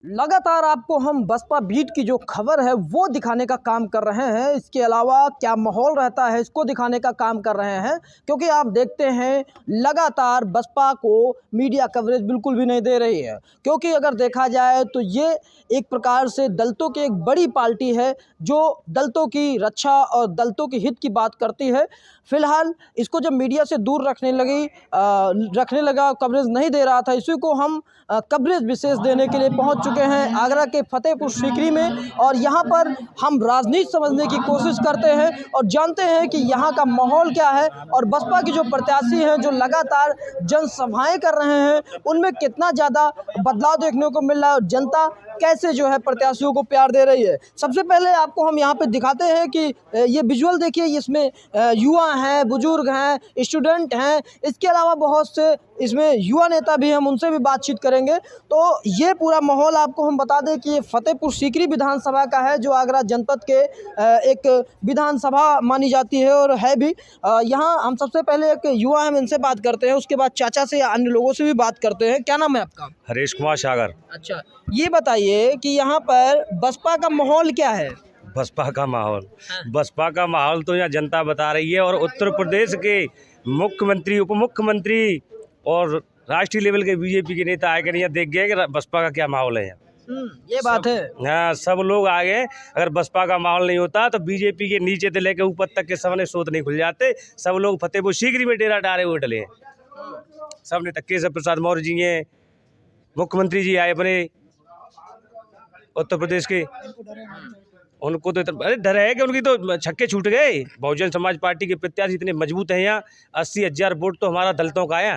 लगातार आपको हम बसपा बीट की जो खबर है वो दिखाने का काम कर रहे हैं। इसके अलावा क्या माहौल रहता है इसको दिखाने का काम कर रहे हैं, क्योंकि आप देखते हैं लगातार बसपा को मीडिया कवरेज बिल्कुल भी नहीं दे रही है। क्योंकि अगर देखा जाए तो ये एक प्रकार से दलितों की एक बड़ी पार्टी है जो दलितों की रक्षा और दलितों के हित की बात करती है। फिलहाल इसको जब मीडिया से दूर रखने लगा, कवरेज नहीं दे रहा था, इसी को हम कवरेज विशेष देने के लिए पहुंच चुके हैं आगरा के फतेहपुर सीकरी में। और यहां पर हम राजनीति समझने की कोशिश करते हैं और जानते हैं कि यहां का माहौल क्या है और बसपा की जो प्रत्याशी हैं जो लगातार जनसभाएं कर रहे हैं उनमें कितना ज़्यादा बदलाव देखने को मिल रहा है और जनता कैसे जो है प्रत्याशियों को प्यार दे रही है। सबसे पहले आपको हम यहाँ पे दिखाते हैं कि ये विजुअल देखिए, इसमें युवा हैं, बुजुर्ग हैं, स्टूडेंट हैं, इसके अलावा बहुत से इसमें युवा नेता भी हैं, हम उनसे भी बातचीत करेंगे। तो ये पूरा माहौल आपको हम बता दें कि ये फतेहपुर सीकरी विधानसभा का है जो आगरा जनपद के एक विधानसभा मानी जाती है और है भी। यहाँ हम सबसे पहले एक युवा हैं, इनसे बात करते हैं, उसके बाद चाचा से या अन्य लोगों से भी बात करते हैं। क्या नाम है आपका? हरीश कुमार सागर। अच्छा, ये बताइए कि यहाँ पर बसपा का माहौल क्या है? बसपा का माहौल बसपा का माहौल तो यहाँ जनता बता रही है और उत्तर प्रदेश के मुख्यमंत्री, उप मुख्यमंत्री और राष्ट्रीय लेवल के बीजेपी के नेता आए यहाँ देख गए कि बसपा का क्या माहौल है यहाँ। ये बात है। हाँ, सब लोग आ गए। अगर बसपा का माहौल नहीं होता तो बीजेपी के नीचे से लेकर ऊपर तक के सामने सोच नहीं खुल जाते। सब लोग फतेहपुर सीकरी में डेरा डाले हुए डले हैं। सबने केशव प्रसाद मौर्य जी हैं, मुख्यमंत्री जी आए अपने उत्तर प्रदेश के, उनको तो अरे डर है कि उनकी तो छक्के छूट गए। बहुजन समाज पार्टी के प्रत्याशी इतने मजबूत हैं यहाँ। 80,000 वोट तो हमारा दलितों का है,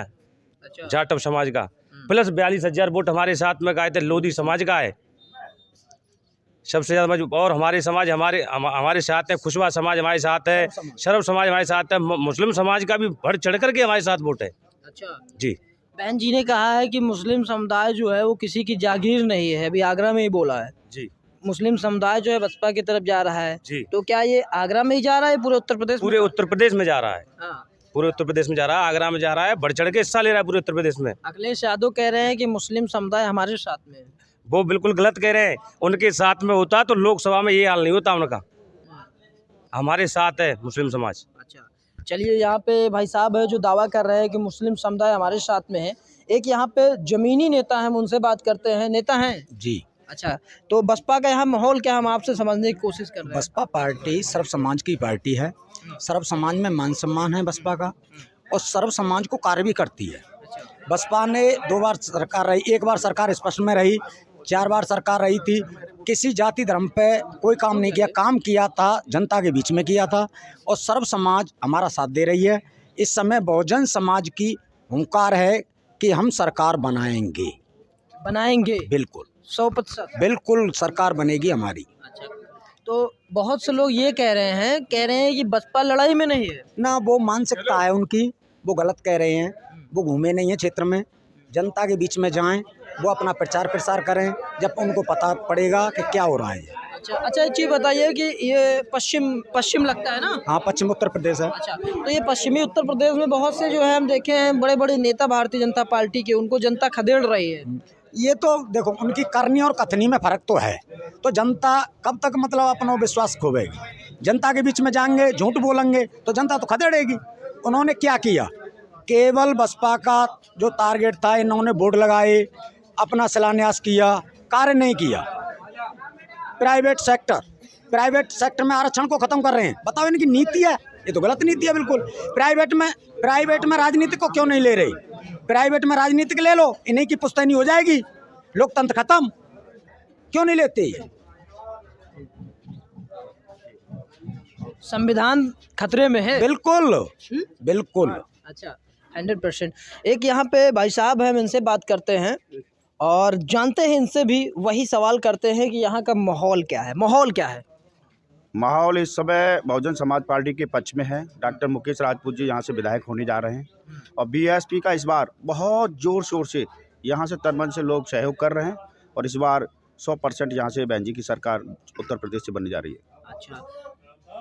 अच्छा। जाटव समाज का, प्लस 42,000 वोट हमारे साथ में गए थे लोधी समाज का है सबसे ज़्यादा मजबूत। और हमारे समाज हमारे साथ है, खुशवा समाज हमारे साथ है, शरफ समाज हमारे साथ है, मुस्लिम समाज का भी बढ़ चढ़ करके हमारे साथ वोट है। अच्छा जी, बहन जी ने कहा है कि मुस्लिम समुदाय जो है वो किसी की जागीर नहीं है, अभी आगरा में ही बोला है। जी, मुस्लिम समुदाय जो है बसपा की तरफ जा रहा है जी। तो क्या ये आगरा में ही जा रहा है, पूरे उत्तर प्रदेश? पूरे उत्तर प्रदेश में जा रहा है। हाँ। पूरे उत्तर प्रदेश में जा रहा है, आगरा में जा रहा है, बढ़ चढ़ के हिस्सा ले रहा है पूरे उत्तर प्रदेश में। अखिलेश यादव कह रहे हैं कि मुस्लिम समुदाय हमारे साथ में है। वो बिल्कुल गलत कह रहे हैं। उनके साथ में होता तो लोकसभा में ये हाल नहीं होता उनका। हमारे साथ है मुस्लिम समाज। अच्छा, चलिए, यहाँ पे भाई साहब है जो दावा कर रहे हैं कि मुस्लिम समुदाय हमारे साथ में है। एक यहाँ पे जमीनी नेता हैं, हम उनसे बात करते हैं। नेता हैं जी। अच्छा, तो बसपा का यहाँ माहौल क्या, हम आपसे समझने की कोशिश कर रहे हैं। बसपा पार्टी सर्व समाज की पार्टी है। सर्व समाज में मान सम्मान है बसपा का और सर्व समाज को कार्य भी करती है। बसपा ने 2 बार सरकार रही, 1 बार सरकार स्पष्ट में रही, 4 बार सरकार रही थी। किसी जाति धर्म पे कोई काम नहीं किया, काम किया था जनता के बीच में किया था और सर्व समाज हमारा साथ दे रही है। इस समय बहुजन समाज की हुंकार है कि हम सरकार बनाएंगे। बिल्कुल 100%। बिल्कुल सरकार बनेगी हमारी। अच्छा, तो बहुत से लोग ये कह रहे हैं कि बसपा लड़ाई में नहीं है ना, वो मानसिकता है उनकी, वो गलत कह रहे हैं। वो घूमे नहीं है क्षेत्र में, जनता के बीच में जाएं, वो अपना प्रचार प्रसार करें, जब उनको पता पड़ेगा कि क्या हो रहा है। अच्छा, एक चीज़ बताइए कि ये पश्चिम लगता है ना? हाँ, पश्चिम उत्तर प्रदेश है। अच्छा, तो ये पश्चिमी उत्तर प्रदेश में बहुत से जो है हम देखे हैं बड़े बड़े नेता भारतीय जनता पार्टी के, उनको जनता खदेड़ रही है। ये तो देखो, उनकी करनी और कथनी में फ़र्क तो है। तो जनता कब तक मतलब अपना विश्वास खोवेगी? जनता के बीच में जाएंगे, झूठ बोलेंगे तो जनता तो खदेड़ेगी। उन्होंने क्या किया? केवल बसपा का जो टारगेट था, इन्होंने बोर्ड लगाए, अपना शिलान्यास किया, कार्य नहीं किया। प्राइवेट सेक्टर में आरक्षण को ख़त्म कर रहे हैं। बताओ, इनकी नीति है, ये तो गलत नीति है बिल्कुल। प्राइवेट में राजनीति को क्यों नहीं ले रही? प्राइवेट में राजनीतिक ले लो, इन्हीं की पुश्तैनी हो जाएगी, लोकतंत्र खत्म। क्यों नहीं लेते? संविधान खतरे में है। बिल्कुल बिल्कुल। अच्छा, 100%। एक यहाँ पे भाई साहब हैं, हम इनसे बात करते हैं और जानते हैं इनसे भी वही सवाल करते हैं कि यहाँ का माहौल क्या है। माहौल इस समय बहुजन समाज पार्टी के पक्ष में है। डॉक्टर मुकेश राजपूत जी यहाँ से विधायक होने जा रहे हैं और बीएसपी का इस बार बहुत जोर शोर से यहाँ से तन मन से लोग सहयोग कर रहे हैं और इस बार 100% यहाँ से बहन जी की सरकार उत्तर प्रदेश से बनने जा रही है। अच्छा,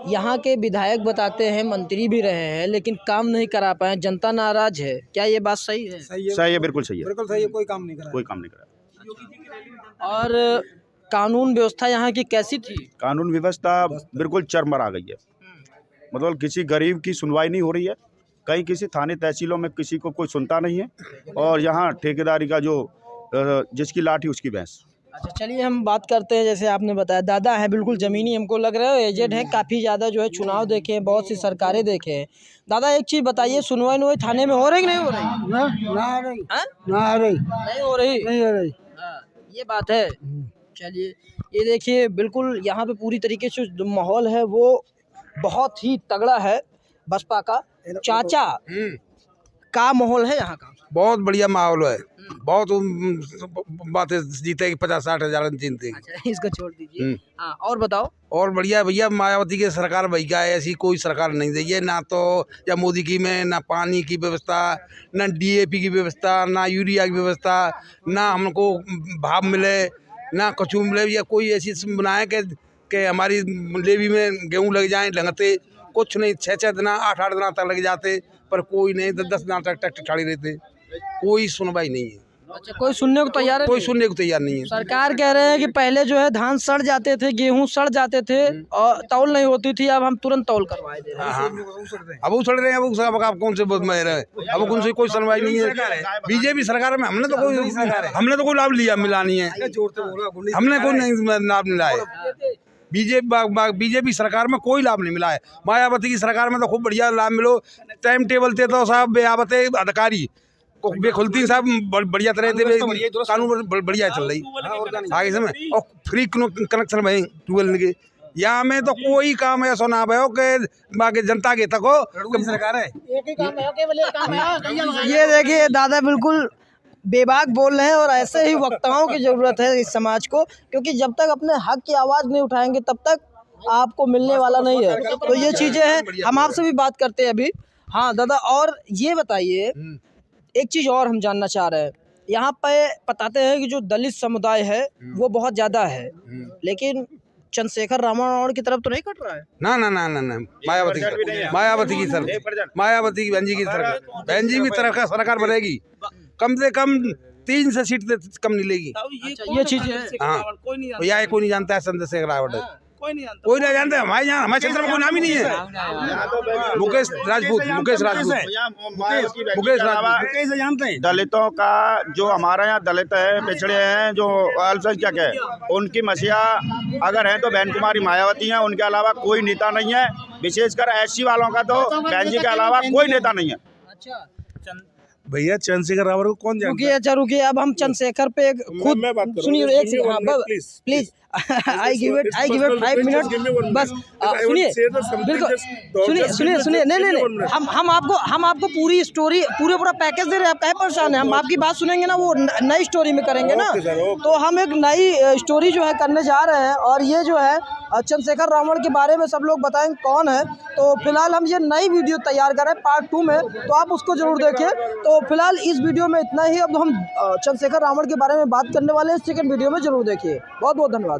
यहाँ के विधायक बताते हैं मंत्री भी रहे हैं लेकिन काम नहीं करा पाए, जनता नाराज है, क्या ये बात सही है? सही है, बिल्कुल सही है। बिल्कुल सही है, कोई काम नहीं करा। कोई काम नहीं करा। और कानून व्यवस्था यहाँ की कैसी थी? कानून व्यवस्था बिल्कुल चरमरा गई है। मतलब किसी गरीब की सुनवाई नहीं हो रही है, कहीं किसी थाने तहसीलों में किसी को कोई सुनता नहीं है, और यहाँ ठेकेदारी का जो जिसकी लाठी उसकी भैंस। अच्छा चलिए हम बात करते हैं, जैसे आपने बताया दादा है बिल्कुल ज़मीनी, हमको लग रहा है एजेड है, काफ़ी ज़्यादा जो है चुनाव देखे हैं, बहुत सी सरकारें देखे हैं। दादा एक चीज़ बताइए, सुनवाई थाने में हो रही कि नहीं हो रही? ना आ रही, हाँ? ना आ रही, नहीं हो रही। नहीं आ रही। हाँ, ये बात है। चलिए ये देखिए बिल्कुल यहाँ पे पूरी तरीके से जो माहौल है वो बहुत ही तगड़ा है बसपा का। चाचा का माहौल है यहाँ का? बहुत बढ़िया माहौल है। बहुत बातें जीते कि 50-60 हजार जीतते। अच्छा इसको छोड़ दीजिए। हाँ और बताओ। और बढ़िया भैया, मायावती की सरकार भैया है, ऐसी कोई सरकार नहीं दी है ना। तो या मोदी की में ना पानी की व्यवस्था, ना DAP की व्यवस्था, ना यूरिया की व्यवस्था, ना हमको भाव मिले, ना कचू मिले, या कोई ऐसी बनाए कि हमारी लेवी में गेहूँ लग जाए लगते, कुछ नहीं। 6-6 दिन 8-8 दिन तक लग जाते, पर कोई नहीं। 10 दिन तक ट्रैक्टर ठाड़ी रहते, कोई सुनवाई नहीं है। अच्छा कोई सुनने को तैयार है? कोई सुनने को तैयार नहीं है। सरकार कह रहे हैं कि पहले जो है धान सड़ जाते थे, गेहूं सड़ जाते थे और तौल नहीं होती थी, अब हम तुरंत तौल करवाए दे रहे हैं। हाँ, अब वो सड़ रहे हैं। अब आप कौन से में रहे, अब कौन से कोई सुनवाई नहीं है। बीजेपी सरकार में हमने तो कोई लाभ लिया मिला नहीं है, हमने कोई नहीं लाभ मिला है। बीजेपी सरकार में कोई लाभ नहीं मिला है। मायावती की सरकार में तो खूब बढ़िया लाभ मिलो। टाइम टेबल थे तो साहब बेआबते अधिकारी खुलती साहब बढ़िया तरह से कानून बढ़िया चल रही आगे समय, और फ्री कनेक्शन में ट्यूबवेल के यहाँ में तो कोई काम ऐसा ना भयो कि बाकी जनता के तक हो सरकार है। ये देखिए दादा बिल्कुल बेबाक बोल रहे हैं, और ऐसे ही वक्ताओं की ज़रूरत है इस समाज को, क्योंकि जब तक अपने हक की आवाज़ नहीं उठाएंगे तब तक आपको मिलने वाला नहीं है। तो ये चीज़ें हैं। हम आपसे भी बात करते हैं अभी। हाँ दादा और ये बताइए, एक चीज़ और हम जानना चाह रहे हैं। यहाँ पे बताते हैं कि जो दलित समुदाय है वो बहुत ज़्यादा है, लेकिन चंद्रशेखर रावण की तरफ तो नहीं कट रहा है। ना ना ना ना ना, मायावती की तरफ, मायावती की बहन जी की तरफ, बहन जी की तरफ का सरकार बनेगी। कम से कम 3 से सीट कम नहीं लेगी। अच्छा, ये चीज़ है। हाँ, कोई नहीं जानता है चंद्रशेखर रावण, कोई नहीं जानता। हमारे क्षेत्र में कोई नाम ही नहीं है। मुकेश राजपूत जानते हैं। दलितों का जो हमारे यहाँ दलित है, पिछड़े हैं, जो अल्पसंख्यक है, उनकी मसीहा अगर है तो बहन कुमारी मायावती हैं। उनके अलावा कोई नेता नहीं है। विशेषकर SC वालों का तो बहन जी के अलावा कोई नेता नहीं है। अच्छा भैया चंद्रशेखर रावण को कौन जानता है? अच्छा रुकिए, अब हम चंद्रशेखर पे खुद सुनिए एक please I give it 5 minute बस। सुनिए बिल्कुल, सुनिए नहीं हम आपको पूरी स्टोरी पूरा पैकेज दे रहे हैं। आप काहे परेशान हैं? हम आपकी बात सुनेंगे ना, वो नई स्टोरी में करेंगे ना। तो हम एक नई स्टोरी जो है करने जा रहे हैं, और ये जो है चंद्रशेखर रावण के बारे में सब लोग बताएंगे कौन है। तो फिलहाल हम ये नई वीडियो तैयार कर रहे हैं पार्ट 2 में, तो आप उसको जरूर देखें। तो फिलहाल इस वीडियो में इतना ही। अब हम चंद्रशेखर रावण के बारे में बात करने वाले हैं, सेकंड वीडियो में जरूर देखिए। बहुत बहुत धन्यवाद।